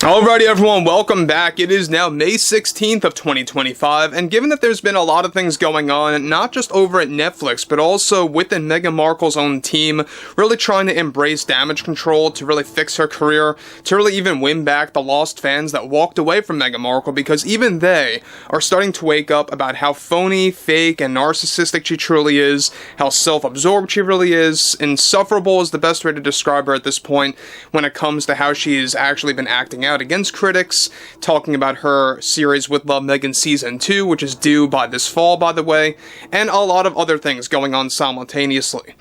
Alrighty everyone, welcome back. It is now May 16th of 2025, and given that there's been a lot of things going on, not just over at Netflix, but also within Meghan Markle's own team, really trying to embrace damage control to really fix her career, to really even win back the lost fans that walked away from Meghan Markle, because even they are starting to wake up about how phony, fake, and narcissistic she truly is, how self-absorbed she really is. Insufferable is the best way to describe her at this point when it comes to how she's actually been acting out against critics, talking about her series With Love Meghan Season 2, which is due by this fall, by the way, and a lot of other things going on simultaneously.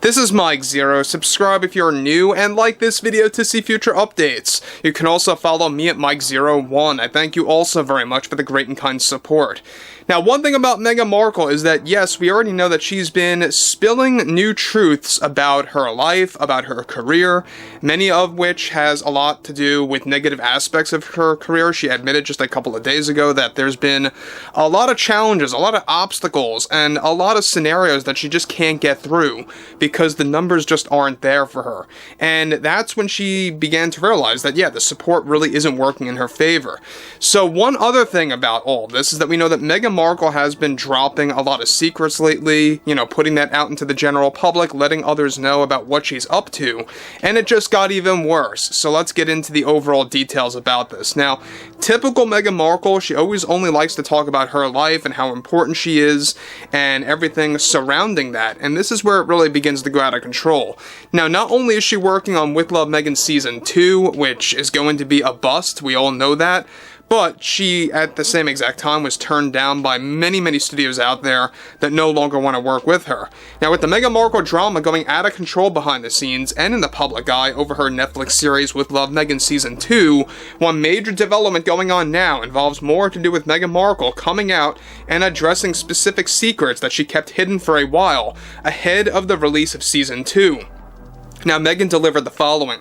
This is Mike Zero. Subscribe if you're new, and like this video to see future updates. You can also follow me at Mike01. I thank you also very much for the great and kind support. Now, one thing about Meghan Markle is that, yes, we already know that she's been spilling new truths about her life, about her career, many of which has a lot to do with negative aspects of her career. She admitted just a couple of days ago that there's been a lot of challenges, a lot of obstacles, and a lot of scenarios that she just can't get through because the numbers just aren't there for her. And that's when she began to realize that, yeah, the support really isn't working in her favor. So one other thing about all this is that we know that Meghan Markle has been dropping a lot of secrets lately, putting that out into the general public, letting others know about what she's up to, and it just got even worse. So let's get into the overall details about this. Now, typical Meghan Markle, she always only likes to talk about her life and how important she is and everything surrounding that, and this is where it really begins to go out of control. Now, not only is she working on With Love Meghan Season 2, which is going to be a bust, we all know that, but she, at the same exact time, was turned down by many studios out there that no longer want to work with her. Now, with the Meghan Markle drama going out of control behind the scenes and in the public eye over her Netflix series With Love Meghan Season 2, one major development going on now involves more to do with Meghan Markle coming out and addressing specific secrets that she kept hidden for a while ahead of the release of Season 2. Now, Meghan delivered the following.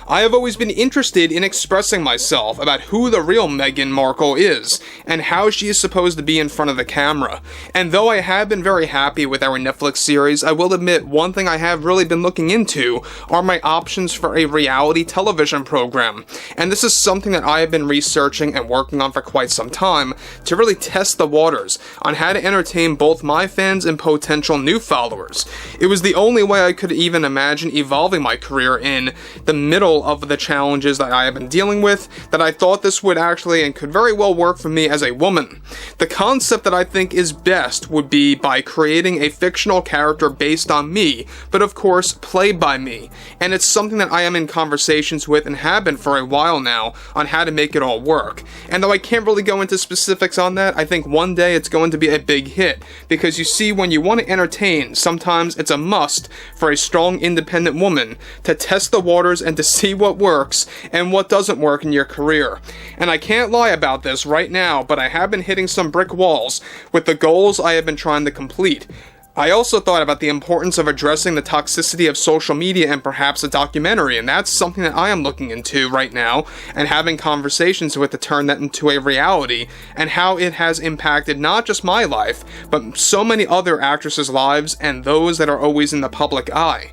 I have always been interested in expressing myself about who the real Meghan Markle is, and how she is supposed to be in front of the camera. And though I have been very happy with our Netflix series, I will admit one thing I have really been looking into are my options for a reality television program. And this is something that I have been researching and working on for quite some time to really test the waters on how to entertain both my fans and potential new followers. It was the only way I could even imagine evolving my career in the middle of the challenges that I have been dealing with, that I thought this would actually and could very well work for me as a woman. The concept that I think is best would be by creating a fictional character based on me, but of course played by me. And it's something that I am in conversations with and have been for a while now on how to make it all work. And though I can't really go into specifics on that, I think one day it's going to be a big hit, because you see, when you want to entertain, sometimes it's a must for a strong independent woman to test the waters and to see what works and what doesn't work in your career. And I can't lie about this right now, but I have been hitting some brick walls with the goals I have been trying to complete. I also thought about the importance of addressing the toxicity of social media and perhaps a documentary, and that's something that I am looking into right now and having conversations with to turn that into a reality, and how it has impacted not just my life, but so many other actresses' lives and those that are always in the public eye.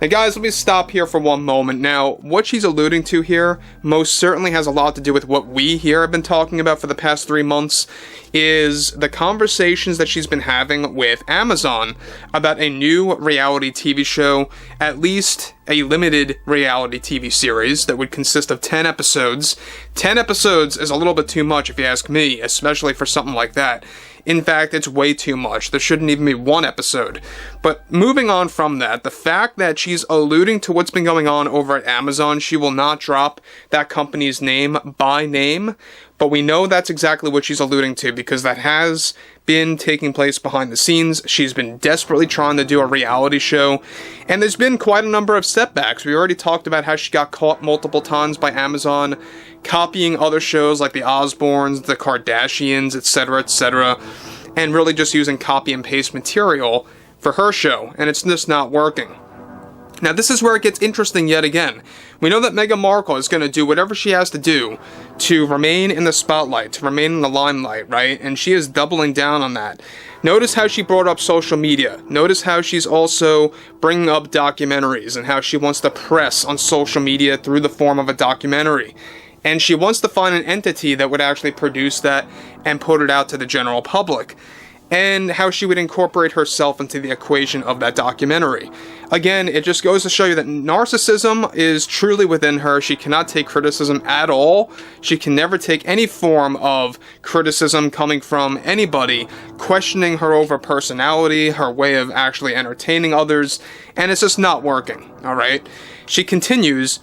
Now guys, let me stop here for one moment. Now, what she's alluding to here most certainly has a lot to do with what we here have been talking about for the past 3 months, is the conversations that she's been having with Amazon about a new reality TV show, at least a limited reality TV series that would consist of 10 episodes. 10 episodes is a little bit too much if you ask me, especially for something like that. In fact, it's way too much. There shouldn't even be one episode. But moving on from that, the fact that she's alluding to what's been going on over at Amazon, she will not drop that company's name by name, but we know that's exactly what she's alluding to, because that has been taking place behind the scenes. She's been desperately trying to do a reality show, and there's been quite a number of setbacks. We already talked about how she got caught multiple times by Amazon copying other shows like the Osbournes, the Kardashians, etc., and really just using copy and paste material for her show, and it's just not working. Now, this is where it gets interesting yet again. We know that Meghan Markle is going to do whatever she has to do to remain in the spotlight, to remain in the limelight, right? And she is doubling down on that. Notice how she brought up social media. Notice how she's also bringing up documentaries and how she wants to press on social media through the form of a documentary. and she wants to find an entity that would actually produce that and put it out to the general public, and how she would incorporate herself into the equation of that documentary. Again, it just goes to show you that narcissism is truly within her. She cannot take criticism at all. She can never take any form of criticism coming from anybody, questioning her over personality, her way of actually entertaining others, and it's just not working, alright? She continues,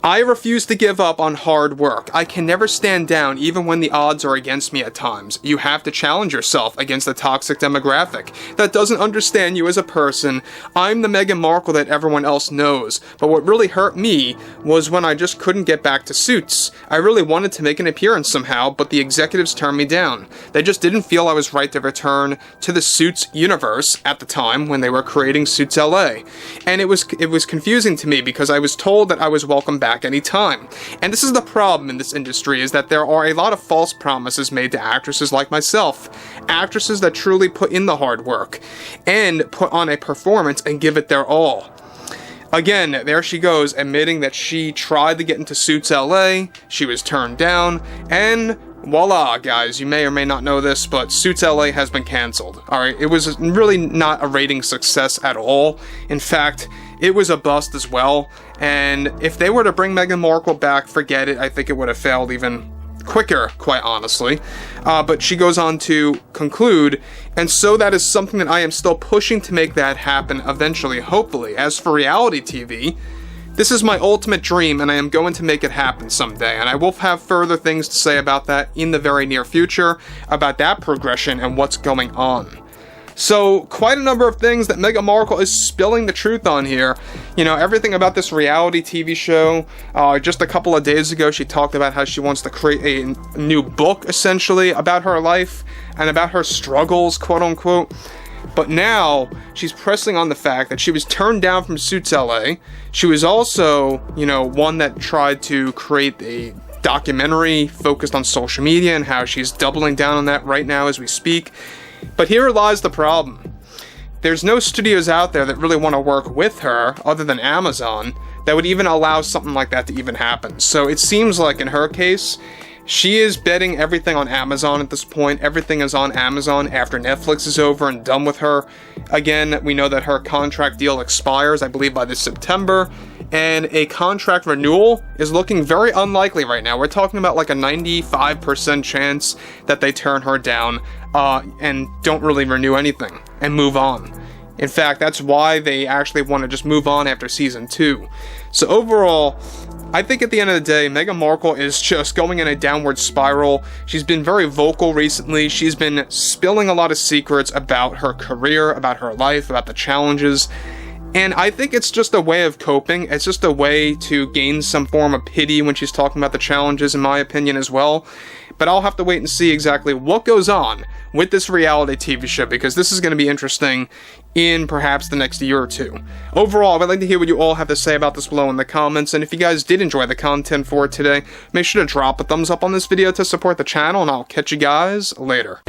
I refuse to give up on hard work. I can never stand down even when the odds are against me at times. You have to challenge yourself against a toxic demographic that doesn't understand you as a person. I'm the Meghan Markle that everyone else knows, but what really hurt me was when I just couldn't get back to Suits. I really wanted to make an appearance somehow, but the executives turned me down. They just didn't feel I was right to return to the Suits universe at the time when they were creating Suits LA. And it was confusing to me because I was told that I was welcome back anytime. And this is the problem in this industry, is that there are a lot of false promises made to actresses like myself. Actresses that truly put in the hard work and put on a performance and give it their all. Again, there she goes, admitting that she tried to get into Suits LA, she was turned down, and voila, guys, you may or may not know this, but Suits LA has been cancelled. Alright, it was really not a rating success at all. In fact, it was a bust as well, and if they were to bring Meghan Markle back, forget it. I think it would have failed even quicker, quite honestly. But she goes on to conclude, and so that is something that I am still pushing to make that happen eventually, hopefully. As for reality TV, this is my ultimate dream, and I am going to make it happen someday, and I will have further things to say about that in the very near future, about that progression and what's going on. So, quite a number of things that Meghan Markle is spilling the truth on here. You know, everything about this reality TV show. Just a couple of days ago, she talked about how she wants to create a new book, essentially, about her life and about her struggles, quote-unquote. But now, she's pressing on the fact that she was turned down from Suits LA. She was also, you know, one that tried to create a documentary focused on social media and how she's doubling down on that right now as we speak. But here lies the problem. There's no studios out there that really want to work with her, other than Amazon, that would even allow something like that to even happen. So it seems like in her case, she is betting everything on Amazon at this point. Everything is on Amazon after Netflix is over and done with her. Again, we know that her contract deal expires, I believe, by this September, and a contract renewal is looking very unlikely right now. We're talking about like a 95% chance that they turn her down and don't really renew anything and move on. In fact, that's why they actually want to just move on after season 2. So overall, I think at the end of the day, Meghan Markle is just going in a downward spiral. She's been very vocal recently. She's been spilling a lot of secrets about her career, about her life, about the challenges. And I think it's just a way of coping. It's just a way to gain some form of pity when she's talking about the challenges, in my opinion, as well. But I'll have to wait and see exactly what goes on with this reality TV show, because this is going to be interesting in perhaps the next year or two. Overall, I'd like to hear what you all have to say about this below in the comments, and if you guys did enjoy the content for today, make sure to drop a thumbs up on this video to support the channel, and I'll catch you guys later.